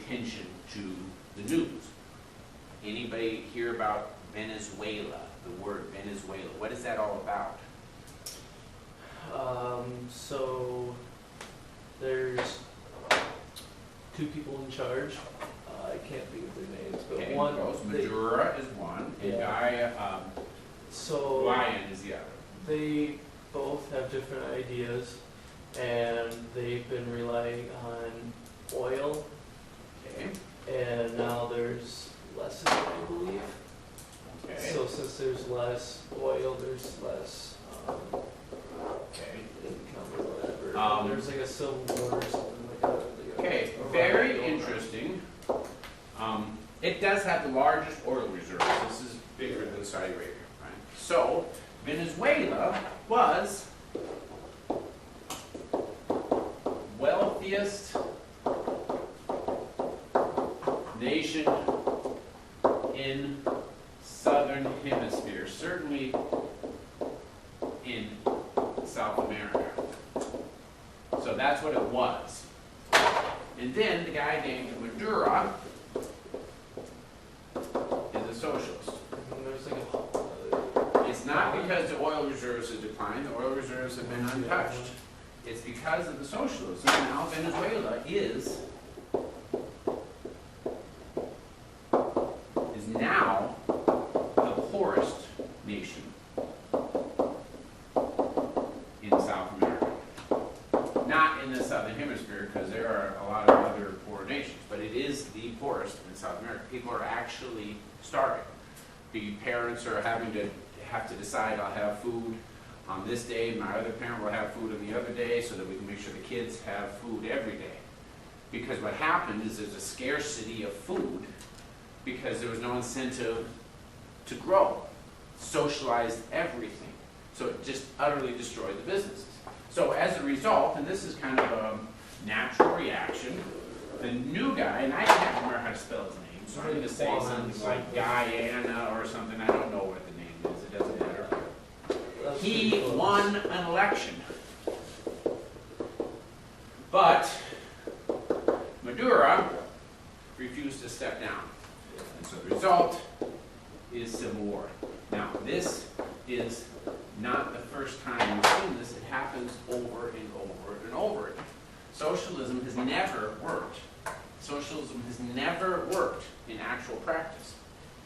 attention to the news. Anybody hear about Venezuela? The word Venezuela. What is that all about? So there's two people in charge. I can't think of their names, but Okay, one. Maduro is one, and Yeah. Guy So Lion is the other. they both have different ideas, and they've been relying on oil, Okay. and now there's less of it, I believe. Okay. So since there's less oil, there's less Okay. income or whatever. There's like a civil war or something like that. Okay. Very interesting. It does have the largest oil reserves. This is bigger than Saudi Arabia, right? So Venezuela was wealthiest nation in southern hemisphere, certainly in South America. So that's what it was. And then the guy named Maduro is a socialist. And there's like a It's not because the oil reserves have declined, the oil reserves have been untouched. It's because of the socialism. Now Venezuela is now the poorest nation in South America. Not in the southern hemisphere, because there are a lot of other poor nations, but it is the poorest in South America. People are actually starving. The parents are having to decide, I'll have food on this day, my other parent will have food on the other day, so that we can make sure the kids have food every day. Because what happened is there's a scarcity of food because there was no incentive to grow. Socialized everything. So it just utterly destroyed the businesses. So as a result, and this is kind of a natural reaction, the new guy, and I can't remember how to spell his name, so I'm going to say something like Guyana or something. I don't know what the name is. It doesn't matter. He won an election. But Maduro refused to step down. And so the result is civil war. Now, this is not the first time we've seen this. It happens over and over and over again. Socialism has never worked. Socialism has never worked in actual practice.